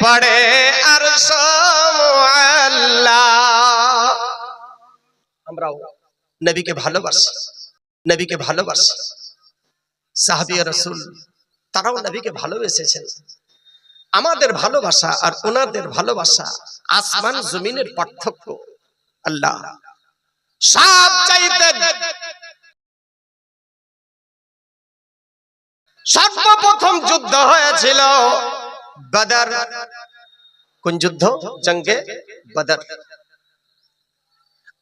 পড়ে আরশ মুআল্লা। আমরাও নবীকে ভালোবাসি, নবীকে ভালোবাসি। সাহাবী রাসূল তারাও নবীকে ভালোবেসেছেন। আমাদের ভালোবাসা আর ওনাদের ভালোবাসা আসমান জমিনের পার্থক্য। আল্লাহ সব চাইতে সর্বপ্রথম যুদ্ধ হয়েছিল বদর। কোন যুদ্ধ? জঙ্গে বদর।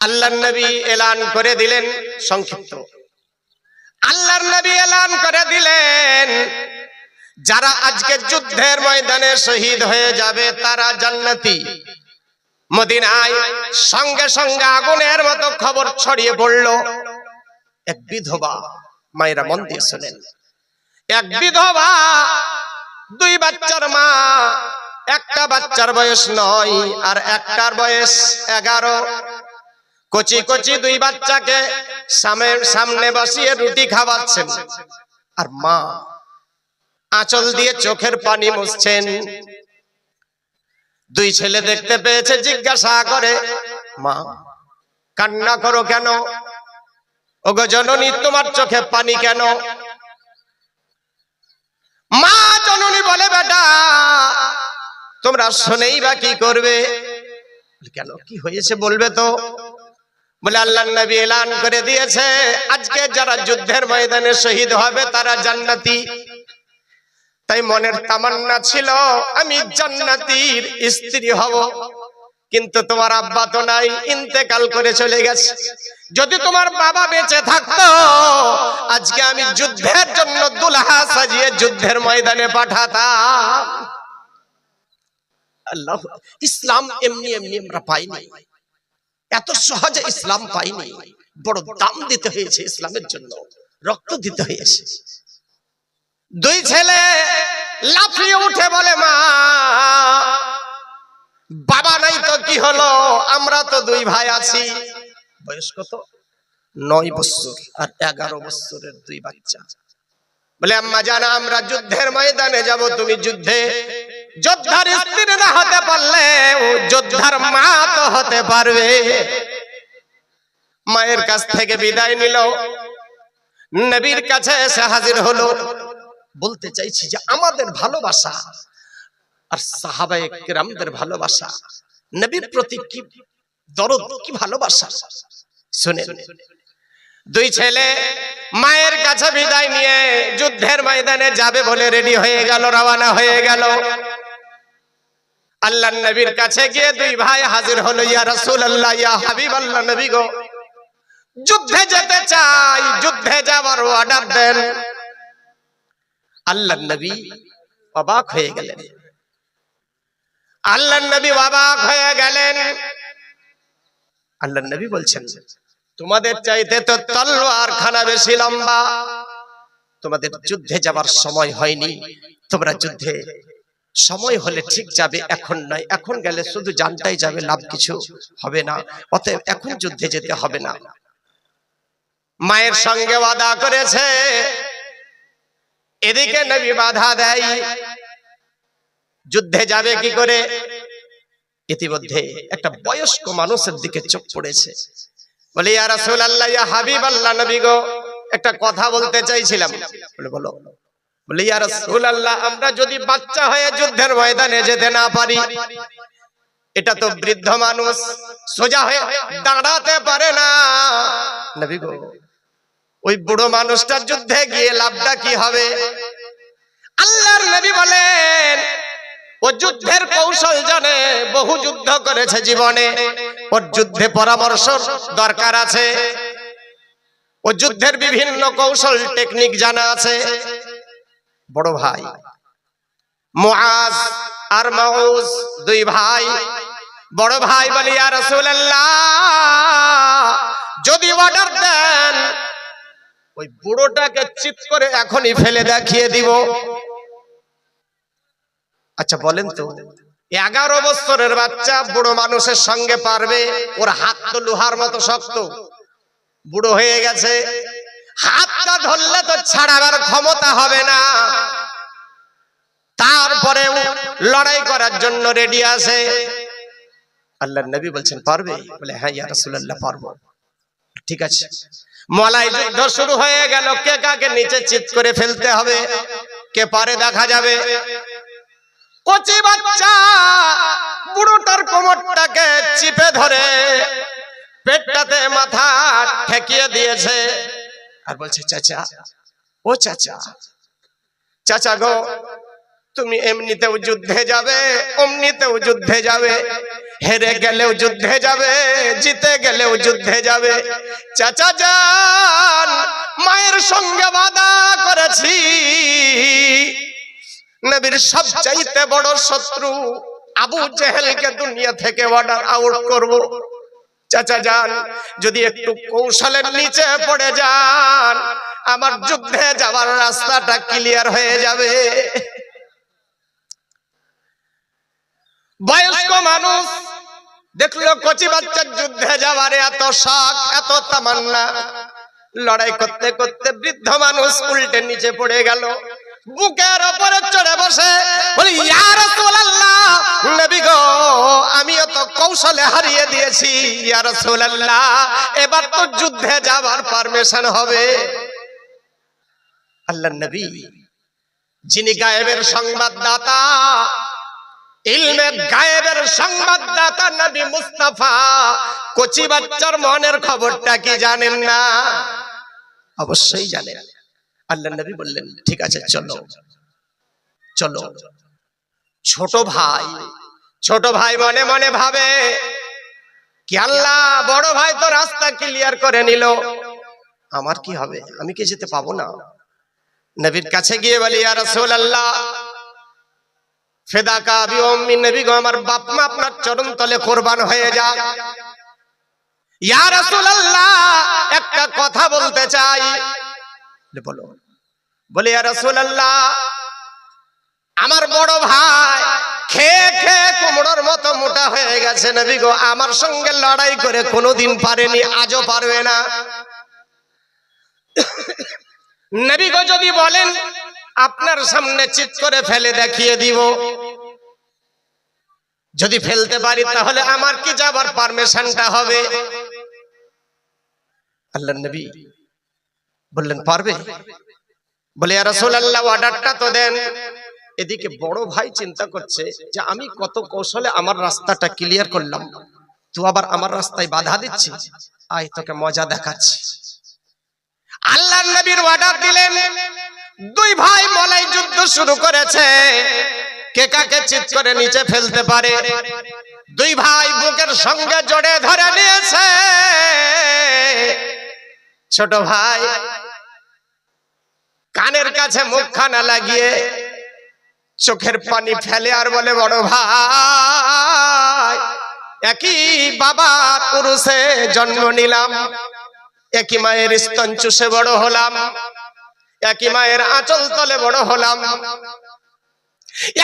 আল্লাহর নবী এলান করে দিলেন, সংক্ষিপ্ত, আল্লাহর নবী এলান করে দিলেন যারা আজকে যুদ্ধের ময়দানে শহীদ হয়ে যাবে তারা জান্নাতি। মদিনায় সঙ্গে সঙ্গে আগুনের মতো খবর ছড়িয়ে পড়ল। এক বিধবা, মায়েরা মন দিয়ে শোনেন, এক বিধবা, দুই বাচ্চার মা, একটা বাচ্চার বয়স 9 আর একটার বয়স 11। কচি কচি দুই বাচ্চাকে সামনে বসিয়ে রুটি খাওয়াচ্ছেন, আর মা আঁচল দিয়ে চোখের পানি মুছছেন। দুই ছেলে দেখতে পেয়েছে, জিজ্ঞাসা করে, মা কান্না করো কেন? ওগো জননী, তোমার চোখে পানি কেন? মা জননী বলে, বেটা তোমরা শুনেই বা কি করবে? কেন, কি হয়েছে বলবে তো? বলে, আল্লাহর নবী এলান করে দিয়েছে আজকে যারা যুদ্ধের ময়দানে শহীদ হবে তারা জান্নাতি। তাই মনের তামান্না ছিল আমি জান্নাতীর স্ত্রী হব, কিন্তু তোমার আব্বা তো নাই, ইন্তেকাল করে চলে গেছে। যদি তোমার বাবা বেঁচে থাকতো আজকে আমি যুদ্ধের জন্য দুলহা সাজিয়ে যুদ্ধের ময়দানে পাঠাতাম। আল্লাহ, ইসলাম এমনি এমনি আমরা পাইনি, এত সহজে ইসলাম পাইনি। বড় দাম দিতে হয়েছে ইসলামের জন্য, রক্ত দিতে হয়েছে। দুই ছেলে লাফিয়ে উঠে বলে, মা বাবা নাই তো কি হলো, আমরা তো দুই ভাই আছি। বয়স কত? 9 বছর আর 11 বছরের দুই বাচ্চা। বলে, আম্মা জানা আমরা যুদ্ধের ময়দানে যাব, তুমি যুদ্ধে যোদ্ধার স্ত্রী না হতে পারলে যোদ্ধার মা তো হতে পারবে। মায়ের কাছ থেকে বিদায় নিল, নবীর কাছে এসে হাজির হলো। বলতে চাইছি যে আমাদের ভালোবাসা আর সাহাবায়ে কেরামদের ভালোবাসা, নবীর প্রতি কি দরদ, কি ভালোবাসা শুনেন। দুই ছেলে মায়ের কাছে বিদায় নিয়ে যুদ্ধের ময়দানে যাবে বলে রেডি হয়ে গেল, রওনা হয়ে গেল। আল্লাহর নবীর কাছে গিয়ে দুই ভাই হাজির হলো। ইয়া রাসূলুল্লাহ, ইয়া হাবিবাল্লাহ, নবী গো যুদ্ধে যেতে চাই, যুদ্ধে যাওয়ার অর্ডার দেন। আল্লাহর নবী অবাক হয়ে গেলেন, আল্লাহর নবী অবাক হয়ে গেলেন। আল্লাহর নবী বলছেন, তোমাদের চাইতে তো তলোয়ার খানা বেশি লম্বা, তোমাদের যুদ্ধে যাবার সময় হয়নি। তোমরা যুদ্ধে সময় হলে ঠিক যাবে, এখন নয়। এখন গেলে শুধু জানটাই যাবে, লাভ কিছু হবে না। অতএব এখন যুদ্ধে যেতে হবে না। মায়ের সঙ্গে ওয়াদা করেছে, এদিকে নবী বাধা দেয়, যুদ্ধে যাবে কি করে? ইতিমধ্যে একটা বয়স্ক মানুষের দিকে চোখ পড়েছে। বলে, ইয়া রাসূলুল্লাহ, ইয়া হাবিবাল্লাহ, নবী গো একটা কথা বলতে চাইছিলাম। বলে, বলো। বলে, ইয়া রাসূলুল্লাহ, আমরা যদি বাচ্চা হয়ে যুদ্ধের ময়দানে যেতে না পারি, এটা তো বৃদ্ধ মানুষ, সোজা হয়ে দাঁড়াতে পারে না। নবী গো ওই বুড়ো মানুষটা যুদ্ধে গিয়ে লাভটা কি হবে? আল্লাহর নবী বলেন, ও যুদ্ধের কৌশল জানে, বহু যুদ্ধ করেছে জীবনে, ওর যুদ্ধে পরামর্শ দরকার আছে, ও যুদ্ধের বিভিন্ন কৌশল টেকনিক জানা আছে। বড় ভাই মুআজ আর মাউজ দুই ভাই, বড় ভাই বলে, ইয়া রাসূলুল্লাহ, যদি অর্ডার দেন ওই বুড়োটাকে চিৎ করে এখনই ফেলে দেখিয়ে দিব। আচ্ছা বলেন তো, 11 বছরের বাচ্চা বুড়ো মানুষের সঙ্গে পারবে? ওর হাত তো লোহার মতো শক্ত, বুড়ো হয়ে গেছে, হাতটা ধরলে তো ছাড়াবার ক্ষমতা হবে না। তারপরেও লড়াই করার জন্য রেডি আছে। আল্লাহর নবী বলছেন পারবে? বলে হ্যাঁ ইয়া রাসূলুল্লাহ পারবো। ঠিক আছে, মলাই যুদ্ধ শুরু হয়ে গেল। কে কাকে নিচে চিৎ করে ফেলতে হবে, কে পারে দেখা যাবে। কচি বাচ্চা বুড়োটার কোমরটাকে চিপে ধরে পেটটাতে মাথা ঠেকিয়ে দিয়েছে আর বলছে চাচা, ও চাচা, চাচা গো, তুমি এমনিতেও যুদ্ধে যাবে, অমনিতেও যুদ্ধে যাবে, হেরে গেলেও যুদ্ধে যাবে, জিতে গেলেও যুদ্ধে যাবে। চাচা যান, মায়ের সঙ্গে ওয়াদা করেছি নবীর সবচাইতে বড় শত্রু আবু জেহেলকে দুনিয়া থেকে অর্ডার আউট করব। চাচা যান, যদি একটু কৌশলের নিচে পড়ে যান, আমার যুদ্ধে যাওয়ার রাস্তাটা ক্লিয়ার হয়ে যাবে। বয়স্ক মানুষ দেখলো কচি বাচ্চার যুদ্ধে যাওয়ার এত শখ, এত তামান্না, লড়াই করতে করতে বৃদ্ধ মানুষ উল্টে নিচে পড়ে গেল। বুকের উপরে চড়ে বসে বলি ইয়া রাসূলুল্লাহ, নবী গো, আমিও তো কৌশলে হারিয়ে দিয়েছি। ইয়া রাসূলুল্লাহ, এবার তো যুদ্ধে যাওয়ার পারমিশন হবে। আল্লাহর নবী, যিনি গায়েবের সংবাদদাতা, ইলমে গায়েবের সংবাদদাতা নবী মুস্তাফা, কচি বাচ্চার মনের খবরটা কি জানেন না? অবশ্যই জানেন। আল্লাহর নবী বললেন ঠিক আছে চলো চলো। ছোট ভাই মনে মনে ভাবে কি আল্লাহ, বড় ভাই তো রাস্তা ক্লিয়ার করে নিল, আমার কি হবে? আমি কি যেতে পাবো না? নবীর কাছে গিয়ে বলি ইয়া রাসূলুল্লাহ, ফেদাকা আবি ওয়া উম্মি, নবী গো, আমার বাপ মা আপনার চরণ তলে কুরবান হয়ে যাক। ইয়া রাসূলুল্লাহ, একটা কথা বলতে চাই। বলো। বলে ইয়া রাসূলুল্লাহ, আমার বড় ভাই খেয়ে খেয়ে কুমড়োর মতো মোটা হয়ে গেছে। নবী গো, আমার সঙ্গে লড়াই করে কোনোদিন পারেনি, আজও পারবে না। নবী গো, যদি বলেন আপনার সামনে চিৎ করে ফেলে দেখিয়ে দিব, যদি ফেলতে পারি তাহলে আমার কি যাবার পারমিশনটা হবে? আল্লাহর নবী বললেন পারবে। বলে ইয়া রাসূলুল্লাহ, অর্ডারটা তো দেন। এদিকে বড় ভাই চিন্তা করছে যে আমি কত কৌশলে আমার রাস্তাটা ক্লিয়ার করলাম, তুই আবার আমার রাস্তায় বাধা দিচ্ছিস, আয় তোকে মজা দেখাচ্ছি। আল্লাহর নবীর অর্ডার দিলেন, দুই ভাই মলাই যুদ্ধ শুরু করেছে, কে কাকে চিৎ করে নিচে ফেলতে পারে। দুই ভাই বুকের সঙ্গে জড়ে ধরে নিয়েছে। ছোট ভাই কানের কাছে মুখখানা লাগিয়ে চোখের পানি ফেলে আর বলে বড় ভাই, একই বাবার উরুসে জন্ম নিলাম, একই মায়ের স্তন চুষে বড় হলাম, একই মায়ের আঁচল তলে বড় হলাম,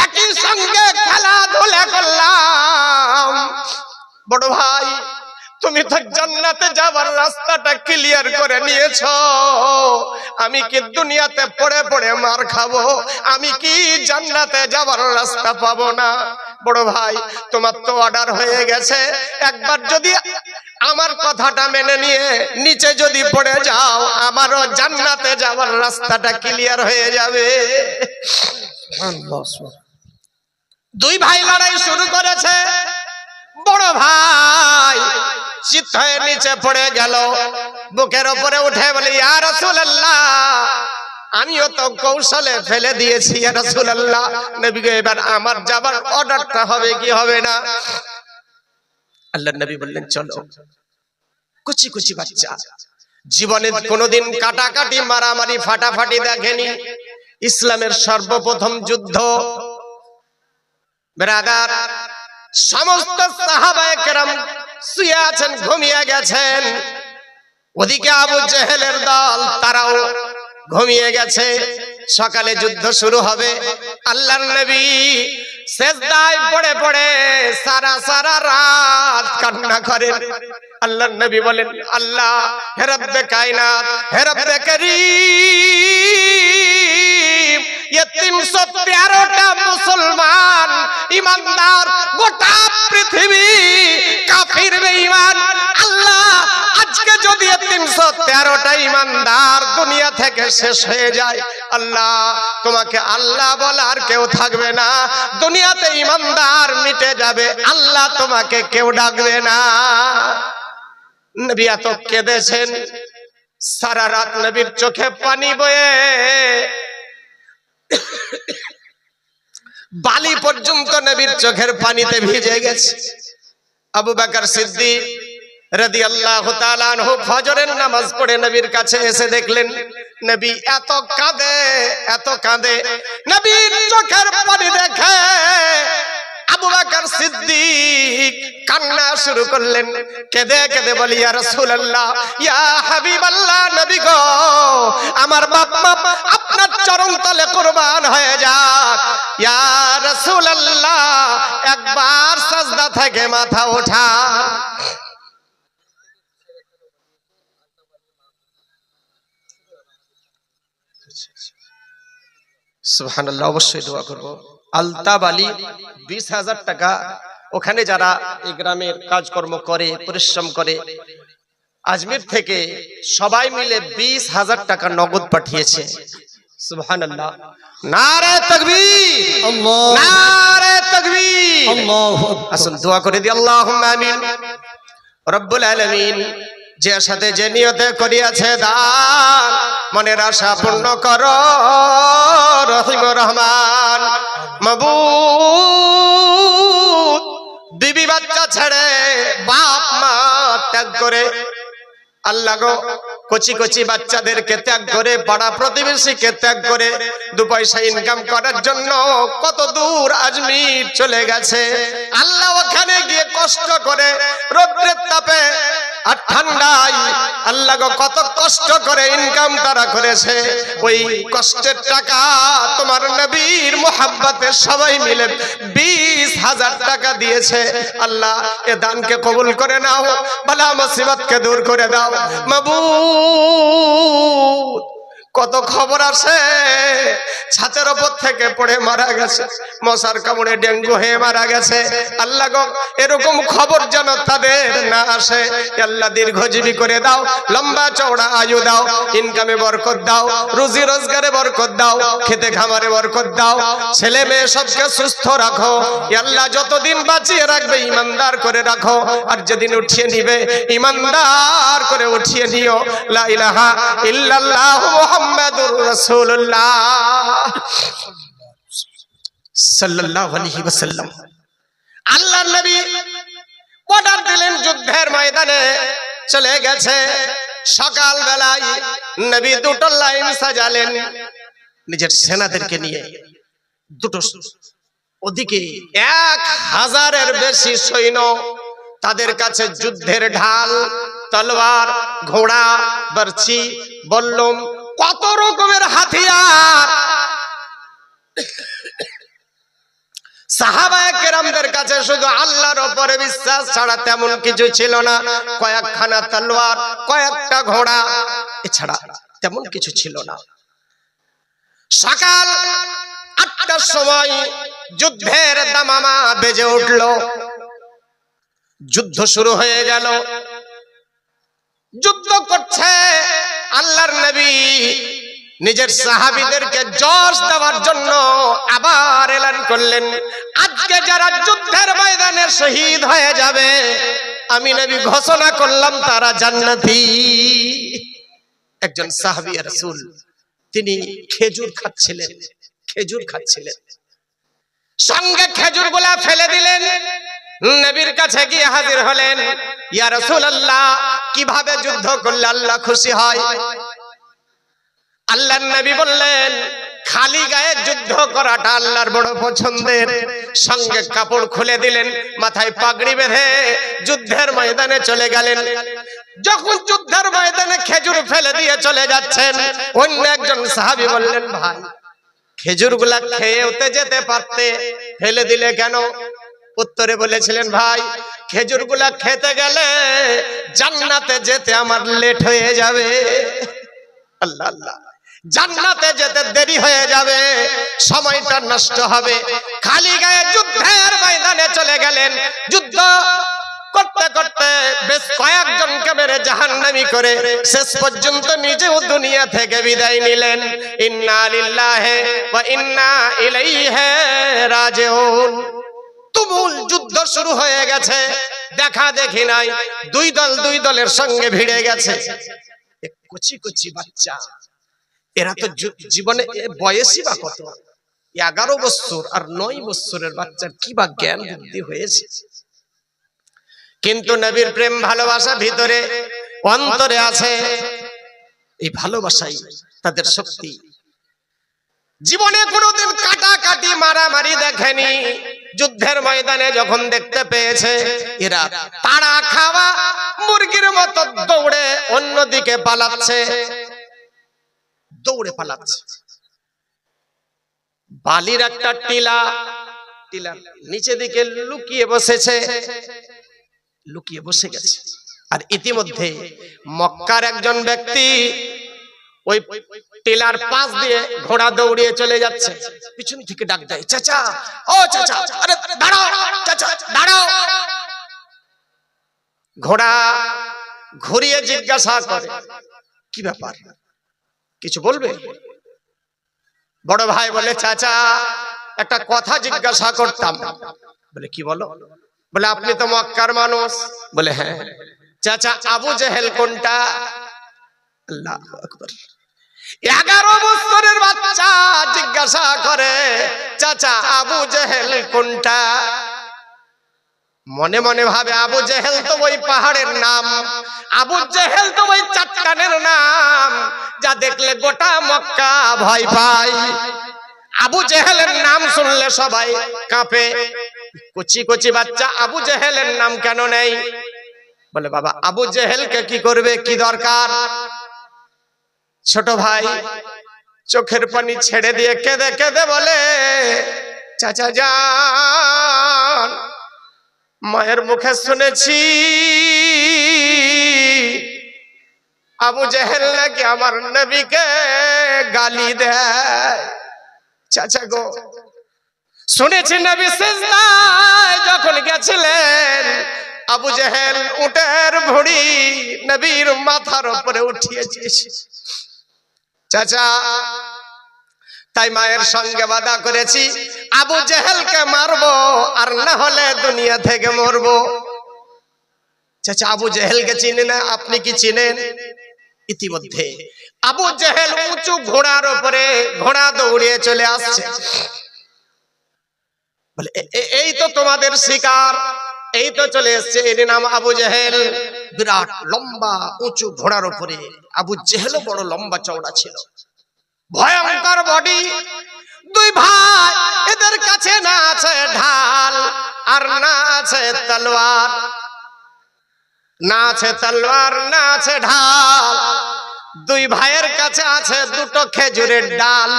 একই সঙ্গে খেলাধুলা করলাম। বড় ভাই, তুমি তো জান্নাতে যাবার রাস্তাটা ক্লিয়ার করে নিয়েছো, আমি কি দুনিয়াতে পড়ে পড়ে মার খাবো? আমি কি জান্নাতে যাবার রাস্তা পাবো না? বড় ভাই, তোমার তো অর্ডার হয়ে গেছে, একবার যদি আমার কথাটা মেনে নিয়ে নিচে যদি পড়ে যাও, আমারও জান্নাতে যাবার রাস্তাটা ক্লিয়ার হয়ে যাবে। দুই ভাই লড়াই শুরু করেছে। বড় ভাই চিত হয়ে নিচে পড়ে গেল, বুকের উপরে উঠে বলে ইয়া রাসূলুল্লাহ, আমিও তো কৌশলে ফেলে দিয়েছি ইয়া রাসূলুল্লাহ, নবী গো, এবার আমার যাবার অর্ডারটা হবে কি হবে না? আল্লাহর নবী বললেন চলো। কুচি কুচি বাচ্চা, জীবনে কোনোদিন কাটাকাটি মারামারি ফাটাফাটি দেখেনি। ইসলামের সর্বপ্রথম যুদ্ধ। ব্রাদার, সমস্ত সাহাবায়ে কেরাম শুয়ে আছেন, ঘুমিয়ে গেছেন। ওদিকে আবু জেহেলের দল, তারাও ঘুমিয়ে গেছে। সকালে যুদ্ধ শুরু হবে। আল্লাহর নবী সিজদায় পড়ে পড়ে সারা সারা রাত কান্না করেন। আল্লাহর নবী বলেন, আল্লাহ হে রব্বে কায়নাত, হে রব্বে করিম, ये 313টা মুসলমান ইমানদার, গোটা পৃথিবী কাফির বেঈমান। আল্লাহ আজকে যদি 313টা ইমানদার দুনিয়া থেকে শেষ হয়ে যায়, আল্লাহ তোমাকে আল্লাহ বলার কেউ থাকবে না, দুনিয়াতে ইমানদার মিটে যাবে, আল্লাহ তোমাকে কেউ ডাকবে না। নবী এত কেঁদেছেন, সারা রাত নবীর চোখে পানি বয়ে বালি পর্যন্ত নবীর চোখের পানিতে ভিজে গেছে। আবু বকর সিদ্দিক রাদিয়াল্লাহু তাআলা আনহু ফজরের নামাজ পড়ে নবীর কাছে এসে দেখলেন নবী এত কাঁদে, এত কাঁদে। নবীর চোখের পানি দেখে আবু বকর সিদ্দিক কান্না শুরু করলেন, কেঁদে কেঁদে বলি, ইয়া রাসূলুল্লাহ, ইয়া হাবিবাল্লাহ, নবী গো, আমার বাপ মা আপনার চরণ তলে কুরবান হয়ে যাক, ইয়া রাসূলুল্লাহ, একবার সাজদা থেকে মাথা ওঠান। সুবহানাল্লাহ, অবশ্যই দোয়া করব। আলতাব আলী 20,000 টাকা, ওখানে যারা এই গ্রামের কাজকর্ম করে, পরিশ্রম করে, আজমির থেকে সবাই মিলে 20,000 টাকা নগদ পাঠিয়েছে। সুবহানাল্লাহ, নারে তাকবীর, নারে তাকবীর, আল্লাহু আকবার। আসুন দোয়া করে দিই, আল্লাহুম্মা আমিন। রব্বুল আলামিন যে সাথে যে নিয়তে করিয়াছে দান, মনের আশা পূর্ণ করো রহিম রহমান। মাবুদ বিবি বাচ্চা ছেড়ে, বাপ মা ত্যাগ করে, আল্লাহ গো কচি কচি বাচ্চাদেরকে ত্যাগ করে, পাড়া প্রতিবেশীকে ত্যাগ করে 2 পয়সা ইনকাম করার জন্য কত দূর আজমির চলে গেছে। আল্লাহ ওখানে গিয়ে কষ্ট করে রোদ্রের তাপে আর ঠান্ডায়, আল্লাহ গো কত কষ্ট করে ইনকাম তারা করেছে, ওই কষ্টের টাকা তোমার নবীর মোহাব্বতে সবাই মিলে 20,000 টাকা দিয়েছে। আল্লাহ এ দানকে কবুল করে নাও, বালা মুসিবতকে দূর করে দাও। মাবুদ কত খবর আসে, ছাতের উপর থেকে পড়ে মারা গেছে, মশার কামড়ে ডেঙ্গু হয়ে মারা গেছে। আল্লাহ গো এরকম খবর যেন তাদের না আসে। আল্লাহ দীর্ঘজীবী করে দাও, লম্বা চওড়া আয়ু দাও, ইনকামে বরকত দাও, রুজি রোজগারে বরকত দাও, খেতে খামারে বরকত দাও, ছেলে মেয়ে সবকে সুস্থ রাখো। আল্লাহ যতদিন বাঁচিয়ে রাখবে ইমানদার করে রাখো, আর যেদিন উঠিয়ে নিবে ইমানদার করে উঠিয়ে নিও। লা ইলাহা ইল্লাল্লাহ মুহাম্মাদুর রাসূলুল্লাহ সাল্লাল্লাহু আলাইহি ওয়াসাল্লাম। আল্লাহর নবী অর্ডার দিলেন, যুদ্ধের ময়দানে চলে গেছে। সকাল বেলায় নবী 2টো লাইন সাজালেন নিজের সেনাদেরকে নিয়ে। 2টো, ওদিকে 1000-এর বেশি সৈন্য, তাদের কাছে যুদ্ধের ঢাল, তলোয়ার, ঘোড়া, বর্ছি, বল্লম, কত রকমের হাতিয়ার। সাহাবায়ে কেরামদের কাছে শুধু আল্লাহর উপরে বিশ্বাস ছাড়া তেমন কিছু ছিল না। কয়েকখানা তলোয়ার, কয়েকটা ঘোড়া, এছাড়া তেমন কিছু ছিল না। সকাল 8টার সময় যুদ্ধের দামামা বেজে উঠল, যুদ্ধ শুরু হয়ে গেল। যুদ্ধ করছে, আল্লাহর নবী নিজের সাহাবীদেরকে জশ দেওয়ার জন্য আবার এলান করলেন, আজকে যারা যুদ্ধের ময়দানে শহীদ হয়ে যাবে আমি নবী ঘোষণা করলাম তারা জান্নাতি। একজন সাহাবী রাসূল, তিনি খেজুর খাচ্ছিলেন, খেজুর খাচ্ছিলেন, সঙ্গে খেজুরগুলা ফেলে দিলেন। নবীর কাছে গিয়ে হাজির হলেন, ইয়া রাসূলুল্লাহ, কিভাবে যুদ্ধ করলে আল্লাহ খুশি হয়? আল্লাহর নবী বললেন, খালি গায়ে যুদ্ধ করাটা আল্লাহর বড় পছন্দের। সঙ্গে কাপড় খুলে দিলেন, মাথায় পাগড়ি বেঁধে যুদ্ধের ময়দানে চলে গেলেন। যখন যুদ্ধের ময়দানে খেজুর ফেলে দিয়ে চলে যাচ্ছেন, অন্য একজন সাহাবী বললেন, ভাই খেজুরগুলা খেয়ে উঠে যেতে পারতে, ফেলে দিলে কেন? উত্তরে বলেছিলেন, ভাই খেজুরগুলা খেতে গেলে জান্নাতে যেতে আমার লেট হয়ে যাবে। আল্লাহ আল্লাহ, জান্নাতে যেতে দেরি হয়ে যাবে, সময়টা নষ্ট হবে। খালি গায়ে যুদ্ধের ময়দানে চলে গেলেন, যুদ্ধ করতে করতে বেশ কয়েকজনকে মেরে জাহান্নামী করে শেষ পর্যন্ত নিজেও দুনিয়া থেকে বিদায় নিলেন। ইন্না লিল্লাহি ওয়া ইন্না ইলাইহি রাজিউন। তুমুল যুদ্ধ শুরু হয়ে গেছে, দেখা দেখি নাই, দুই দলের সঙ্গে ভিড়ে গেছে। কচি কচি বাচ্চা, এরা তো জীবনে বয়সই বা কত, 11 বছর আর 9 বছরের বাচ্চার কি বা জ্ঞান বুদ্ধি হয়েছে। কিন্তু নবীর প্রেম ভালোবাসা ভিতরে অন্তরে আছে, এই ভালোবাসাই তাদের শক্তি। জীবনে কোনোদিন কাটাকাটি মারামারি দেখেনি, যুদ্ধের ময়দানে যখন দেখতে পেয়েছে এরা তাড়া খাওয়া মুরগির মতো দৌড়ে অন্যদিকে পালাচ্ছে, দৌড়ে পালাচ্ছে। বালির একটা টিলা নিচে দিকে লুকিয়ে বসেছে, লুকিয়ে বসে গেছে। আর ইতিমধ্যে মক্কার একজন ব্যক্তি ওই টিলার পাশ দিয়ে ঘোড়া দৌড়িয়ে চলে যাচ্ছে, পিছন থেকে ডাক দেয়, চাচা, ও চাচা, আরে দাঁড়াও চাচা, দাঁড়াও। ঘোড়া ঘুরিয়ে জিজ্ঞাসা করে, কি ব্যাপার, কিছু বলবে? বড় ভাই বলে, চাচা একটা কথা জিজ্ঞাসা করতাম। বলে, কি বলো? বলে, আপনি তো মক্কার মানুষ। বলে, হ্যাঁ। চাচা, আবু জেহেল কোনটা? আল্লাহু আকবার। 11 বছরের বাচ্চা জিজ্ঞাসা করে, চাচা আবু জেহেল কোনটা? মনে মনে ভাবে, আবু জেহেল তো ওই পাহাড়ের নাম, আবু জেহেল তো ওই চট্টানের নাম যা দেখলে গোটা মক্কা ভয় পায়। আবু জেহেলের নাম শুনলে সবাই কাঁপে। কচি কচি বাচ্চা আবু জেহেলের নাম কেন নেই? বলে, বাবা আবু জেহেলকে কি করবে, কি দরকার? ছোট ভাই চোখের পানি ছেড়ে দিয়ে কেঁদে কেঁদে বলে, চাচা যান, মায়ের মুখে শুনেছি আবু জেহেল নাকি আমার নবীকে গালি দেয়। চাচা গো, শুনেছি নবী সিজদায় যখন গেছিলেন আবু জেহেল উটের ভুঁড়ি নবীর মাথার উপরে উঠিয়েছে। চাচা, তাই মায়ের সঙ্গে ওয়াদা করেছি আবু জেহেলকে মারবো, আর না হলে দুনিয়া থেকে মরবো। চাচা, আবু জেহেলকে চিনি না, আপনি কি চিনেন? ইতিমধ্যে আবু জেহেল উঁচু ঘোড়ার উপরে ঘোড়া দৌড়িয়ে চলে আসছে। বলে, এই তো তোমাদের শিকার, এই তো চলে এসছে, এর নাম আবু জেহেল। বিরাট লম্বা উঁচু ঘোড়ার উপরে। আবু জেহেল বড় লম্বা চওড়া ছিল, ভয়ঙ্কর বডি। দুই ভাই, এদের কাছে না আছে ঢাল আর না আছে তলোয়ার, না আছে তলোয়ার, না আছে ঢাল। দুই ভাইয়ের কাছে আছে দুটো খেজুরের ডাল,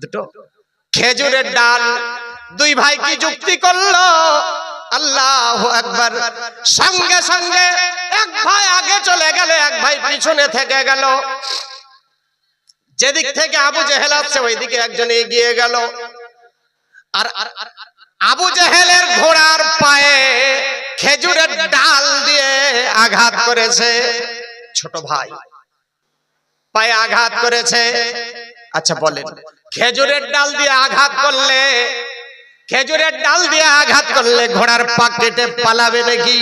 দুটো খেজুরের ডাল। দুই ভাই কি যুক্তি করলো, আল্লাহু আকবার। সঙ্গে সঙ্গে এক ভাই আগে চলে গেল, এক ভাই পিছনে থেকে গেল। যেদিক থেকে আবু জেহেল আসছে ওই দিকে একজন এগিয়ে গেল। আর আবু জেহেলের ঘোড়ার পায়ে খেজুরের ডাল দিয়ে আঘাত করেছে। ছোট ভাই পায়ে আঘাত করেছে। আচ্ছা বলেন, খেজুরের ডাল দিয়ে আঘাত করলে, খেজুরের ডাল দিয়ে আঘাত করলে ঘোড়ার পা কেটে পালাবে নাকি?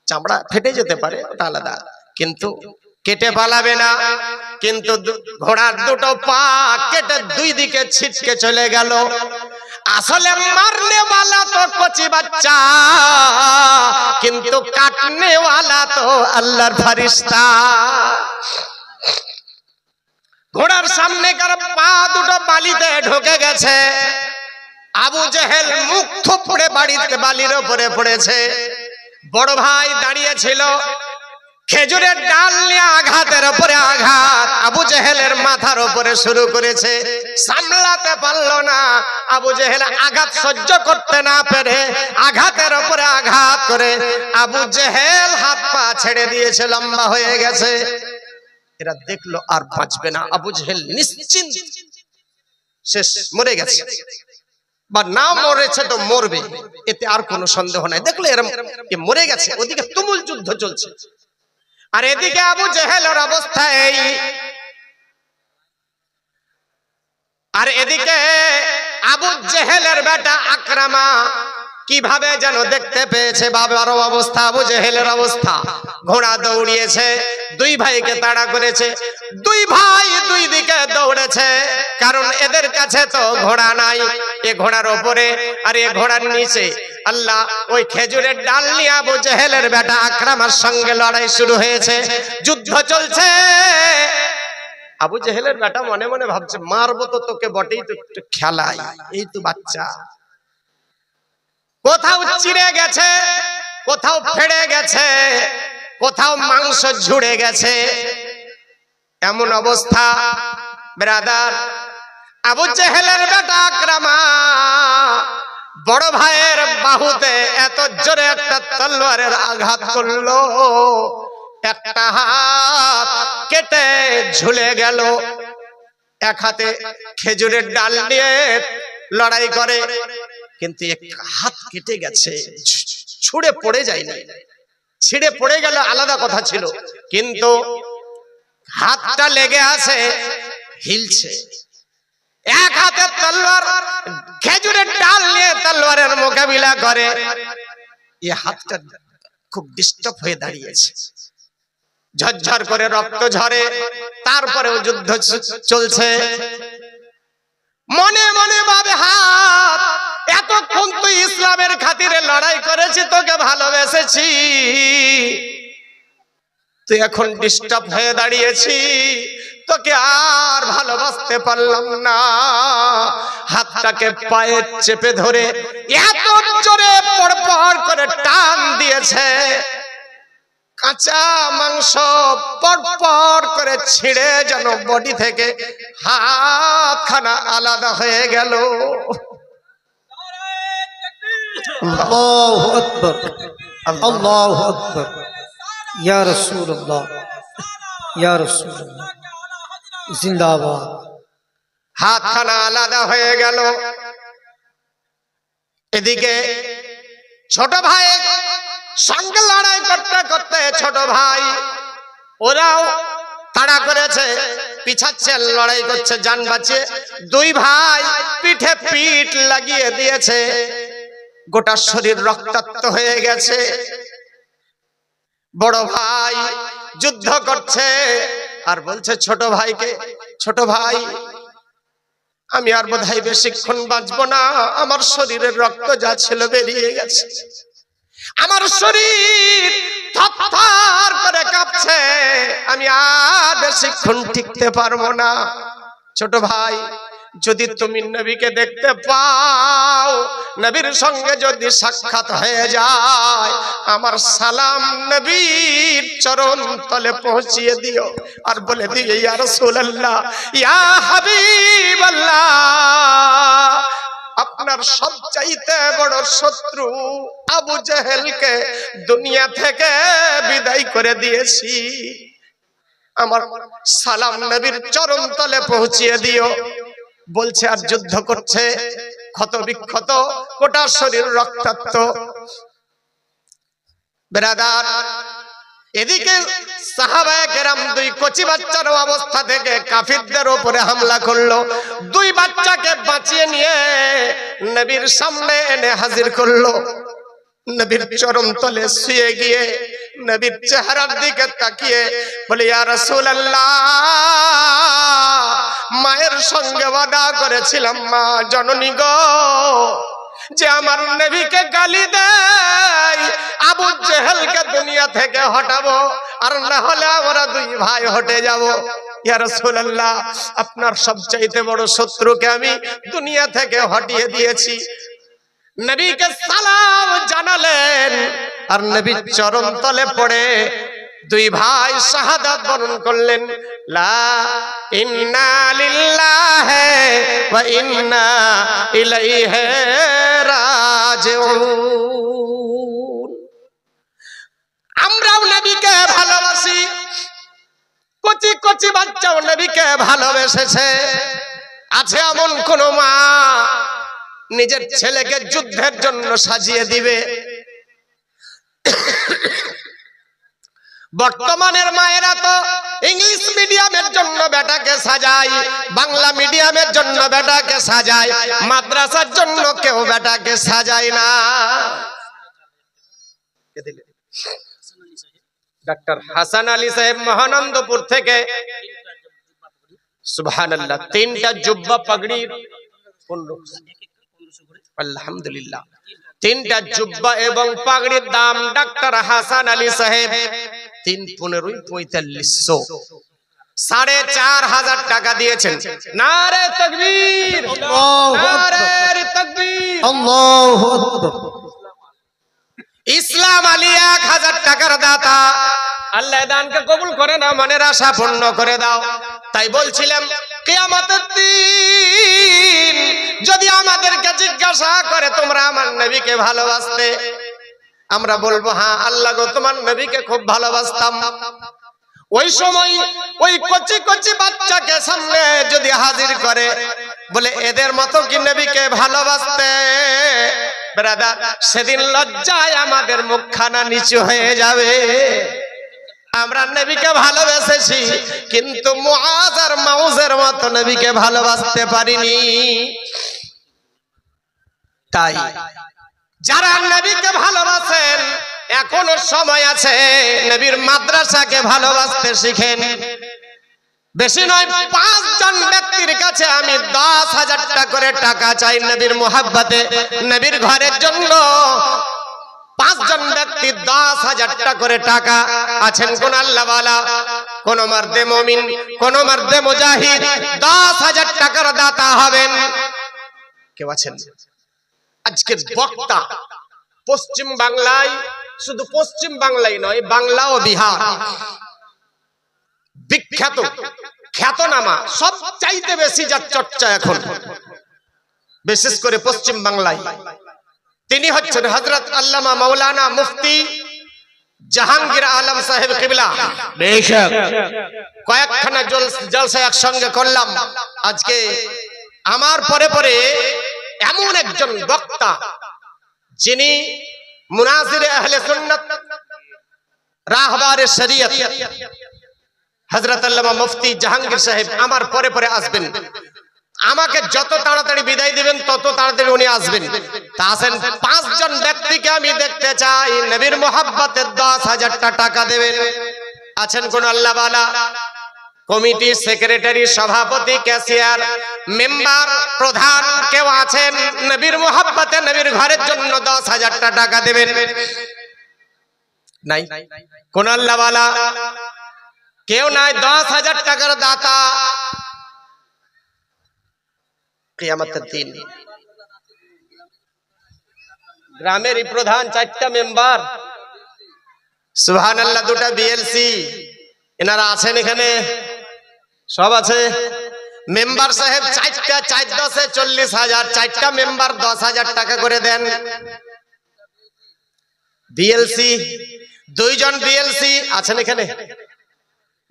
চামড়া ফেটে যেতে পারে, ওটা আলাদা, কিন্তু কেটে পালাবে না। কিন্তু ঘোড়ার দুটো পা কেটে দুই দিকে ছিটকে চলে গেল। আসলে মারনে वाला তো কচি বাচ্চা, কিন্তু কাটনে वाला তো আল্লাহর ফেরেশতা। ঘোড়ার সামনেকার পা দুটো বালিতে ঢুকে গেছে। আবু জেহেল মুখ থুবড়ে বালির উপরে পড়েছে। বড় ভাই দাঁড়িয়ে ছিল, খেজুরের ডাল নিয়ে আঘাতের উপরে আঘাত আবু জেহেলের মাথার উপরে শুরু করেছে। সামলাতে পারল না আবু জেহেল, আঘাত সহ্য করতে না পেরে আঘাতের উপরে আঘাত করে আবু জেহেল হাত পা ছেড়ে দিয়েছে, লম্বা হয়ে গেছে। এরা দেখলো আর বাঁচবে না, আবু জেহেল নিশ্চিন্ত শেষ, মরে গেছে, বা না মরেছে তো মরবে, এতে আর কোনো সন্দেহ নাই। দেখলো এরা মরে গেছে, ওদিকে তুমুল যুদ্ধ চলছে, আর এদিকে আবু জেহেলের অবস্থা এই, আর এদিকে আবু জেহেলের বেটা আকরামা কিভাবে যেন দেখতে পেয়েছে বাবার অবস্থা, আবু জেহেলের অবস্থা, ঘোড়া দৌড়িয়েছে, দুই ভাইকে তাড়া করেছে, দুই ভাই দুই দিকে দৌড়েছে, কারণ এদের কাছে তো ঘোড়া নাই, এ ঘোড়ার ওপরে আর এ ঘোড়ার নিচে আল্লাহ ওই খেজুরের ডাল নিয়ে আবু জেহেলের বেটা আকরামার সঙ্গে লড়াই শুরু হয়েছে, যুদ্ধ চলছে। আবু জেহেলের বেটা মনে মনে ভাবছে, মারবো তো তোকে বটেই, তো একটু খেলাই, এই তো বাচ্চা, কোথাও চিড়ে গেছে, কোথাও ফেড়ে গেছে, কোথাও মাংস ঝুড়ে গেছে, এমন অবস্থা। ব্রাদার, আবু জেহেলের বেটা আকরামা বড় ভাইয়ের বাহুতে এত জোরে একটা তলোয়ারের আঘাত করলো, একটা হাত কেটে ঝুলে গেল। এক হাতে খেজুরের ডাল নিয়ে লড়াই করে, কিন্তু এক হাত কেটে গেছে, ছুঁড়ে পড়ে যায়নি, ছিঁড়ে পড়ে গেল আলাদা কথা ছিল, কিন্তু হাতটা লেগে আছে, হিলছে। এক হাতে তলোয়ার, খেজুরের ডাল নিয়ে তলোয়ারের মোকাবিলা করে, এই হাতটা খুব ডিস্টার্ব হয়ে দাঁড়িয়েছে, ঝরঝর করে রক্ত ঝরে, তারপরেও যুদ্ধ চলছে। মনে মনে ভাবে, হাত এতক্ষণ তুই ইসলামের খাতিরে লড়াই করেছি, তোকে ভালোবেসেছি, তুই এখন ডিস্টার্ব হয়ে দাঁড়িয়েছি, তোকে আর ভালোবাসতে পারলাম না। হাতটাকে পায়ে চেপে ধরে এত জোরে পড়পড় করে টান দিয়েছে, কাঁচা মাংস পড়পড় করে ছিঁড়ে যেন বডি থেকে হাতখানা আলাদা হয়ে গেল। আল্লাহু আকবার, আল্লাহু আকবার, ইয়া রাসূলুল্লাহ, ইয়া রাসূলুল্লাহ, জিন্দাবাদ। হাতখানা আলাদা হয়ে গেল। এদিকে ছোট ভাই সঙ্গে লড়াই করতে করতে, ছোট ভাই ওরাও তাড়া করেছে, পিছাচ্ছে, লড়াই করছে জান বাঁচিয়ে। দুই ভাই পিঠে পিঠ লাগিয়ে দিয়েছে, গোটা শরীর রক্তাক্ত হয়ে গেছে। বড় ভাই যুদ্ধ করছে আর বলছে ছোট ভাইকে, ছোট ভাই আমি আর বোধহয় বেশিক্ষণ বাঁচবো না, আমার শরীরের রক্ত যা ছিল বেরিয়ে গেছে, আমার শরীর থরথর করে কাঁপছে, আমি আর বেশিক্ষণ টিকতে পারবো না। ছোট ভাই, যদি তুমি নবীকে দেখতে পাও, নবীর সঙ্গে যদি সাক্ষাৎ হয়ে যায়, আমার সালাম নবীর চরণ তলে পৌঁছিয়ে দিও, আর বলে দিও, ইয়া রাসূলুল্লাহ, ইয়া হাবিবাল্লাহ, আপনার সবচাইতে বড় শত্রু আবু জেহেলকে দুনিয়া থেকে বিদায় করে দিয়েছি, আমার সালাম নবীর চরণ তলে পৌঁছিয়ে দিও। বলছে আর যুদ্ধ করছে, ক্ষত বিক্ষত, গোটা শরীর রক্তাক্ত। ব্রাদার, এদিকে সাহাবায়ে কেরাম দুই কচি বাচ্চার অবস্থা থেকে কাফিরদের উপরে হামলা করলো, দুই বাচ্চাকে বাঁচিয়ে নিয়ে নবীর সামনে এনে হাজির করলো। নবীর চরণ তলে শুয়ে গিয়ে নবীর চেহারার দিকে তাকিয়ে বলে, ইয়া রাসূলুল্লাহ, মায়ের সঙ্গে ওয়াদা করেছিলাম, মা জননী গো, যে আমার নবীকে গালি দেয়, আবু জেহেলকে দুনিয়া থেকে হটাবো, আর না হলে আমরা দুই ভাই হটে যাব। ইয়া রাসূলুল্লাহ, আপনার সবচাইতে বড় শত্রুকে আমি দুনিয়া থেকে হটিয়ে দিয়েছি। নবীকে সালাম জানালেন, আর নবীর চরণ তলে পড়ে দুই ভাই শাহাদাত বরণ করলেন। লা ইন্না লিল্লাহি ওয়া ইন্না ইলাইহি রাজিউন। আমরাও নবীকে ভালোবাসি, কচি কচি বাচ্চাও নবীকে ভালোবেসেছে। আছে এমন কোন মা নিজের ছেলেকে যুদ্ধের জন্য সাজিয়ে দিবে? বর্তমানের মায়েরা তো ইংলিশ মিডিয়ামের জন্য বেটাকে সাজায়, বাংলা মিডিয়ামের জন্য বেটাকে সাজায়, মাদ্রাসার জন্য কেউ বেটাকে সাজায় না। ডাক্তার হাসান আলী সাহেব মহানন্দপুর থেকে সুবহানাল্লাহ 3টা জুব্বা পাগড়ির আলহামদুলিল্লাহ 3টা জুব্বা এবং পাগড়ির দাম ডাক্তার হাসান আলী সাহেব 3-15-4500 4,500 টাকা দিয়েছেন। নারে তাকবীর, নারে তাকবীর, আল্লাহু আকবার। ইসলাম আলী 1000 টাকার দাতা। আল্লাহ দানকে কবুল করে না, মনের আশা পূর্ণ করে দাও। তাই বলছিলাম কিয়ামতের দিন যদি আমাদেরকে জিজ্ঞাসা করে তোমরা আমার নবীকে ভালোবাসতে, আমরা বলবো হ্যাঁ আল্লাহ গো তোমার নবীকে খুব ভালোবাসতাম। ওই সময় ওই কচি কচি বাচ্চাকে সামনে যদি হাজির করে বলে এদের মতো কি নবীকে ভালোবাসতে, ব্রাদার সেদিন লজ্জায় আমাদের মুখখানা নিচু হয়ে যাবে। আমরা নবীকে ভালোবেসেছি কিন্তু মুআজ আর মাউজের মতো নবীকে ভালোবাসতে পারিনি। তাই যারা নবীকে ভালোবাসেন এখনো সময় আছে, নবীর মাদ্রাসাকে ভালোবাসতে শিখেন। বেশি নয় 5 জন ব্যক্তির কাছে আমি 10,000 টাকা করে টাকা চাই নবীর মোহাব্বতে, নবীর ঘরের জন্য। 5 জন ব্যক্তি 10,000 টাকা করে টাকা আছেন কোন আল্লাহওয়ালা, কোন মর্দে মুমিন, কোন মর্দে মুজাহিদ 10,000 টাকার দাতা হবেন? কেউ আছেন? আজকের বক্তা পশ্চিম বাংলায়, শুধু পশ্চিম বাংলায় নয় বাংলা ও বিহার বিখ্যাত খ্যাতনামা সব চাইতে বেশি যার চর্চা এখন বিশেষ করে পশ্চিম বাংলায়। তিনি হচ্ছেন হযরত আল্লামা মাওলানা মুফতি জাহাঙ্গীর আলম সাহেব কিবলা। বেশক কয়েকখানা জলসা একসঙ্গে করলাম। আজকে আমার পরে পরে এমন একজন বক্তা যিনি মুনাজিরে আহলে সুন্নাত রাহবারে শরীয়ত হযরত আল্লামা মুফতি জাহাঙ্গীর সাহেব আমার পরে পরে আসবেন। আমাকে যত তাড়াতাড়ি বিদায় দিবেন তত তাড়াতাড়ি উনি আসবেন। তা আসেন 5 জন ব্যক্তিকে আমি দেখতে চাই নবীর মোহাব্বতে 10,000 টাকা দেবেন। আছেন কোন আল্লাহওয়ালা? কমিটি, সেক্রেটারি, সভাপতি, ক্যাশিয়ার, মেম্বার, প্রধান কেউ আছেন নবীর মোহাব্বতে নবীর ঘরের জন্য 10,000 টাকা দেবেন? নাই। কোন আল্লাহওয়ালা? কেউ নাই। 10,000 টাকার দাতা। কিয়ামতের দিন গ্রামেরই প্রধান, 4টা মেম্বার, সুবহানাল্লাহ, 2টা বিএলসি, এনারা আছেন এখানে, সব আছে। মেম্বার সাহেব 4টা, 4 10 40,000, 4টা মেম্বার 10,000 টাকা করে দেন। বিএলসি 2 জন বিএলসি আছেন এখানে,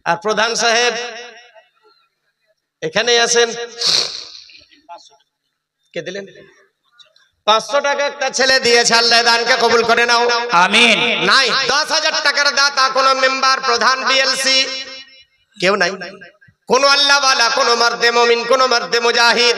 আর প্রধান সাহেব এখানে আছেন। কে দিলেন? 500 টাকা একটা ছেলে দিয়েছে, আল্লাহ দানকে কবুল করে নাও, আমিন। নাই 10,000 টাকার দাতা কোন মেম্বার, প্রধান, বিএলসি কেউ নাই। কোন আল্লাহওয়ালা, কোন মর্দে মুমিন, কোন মর্দে মুজাহিদ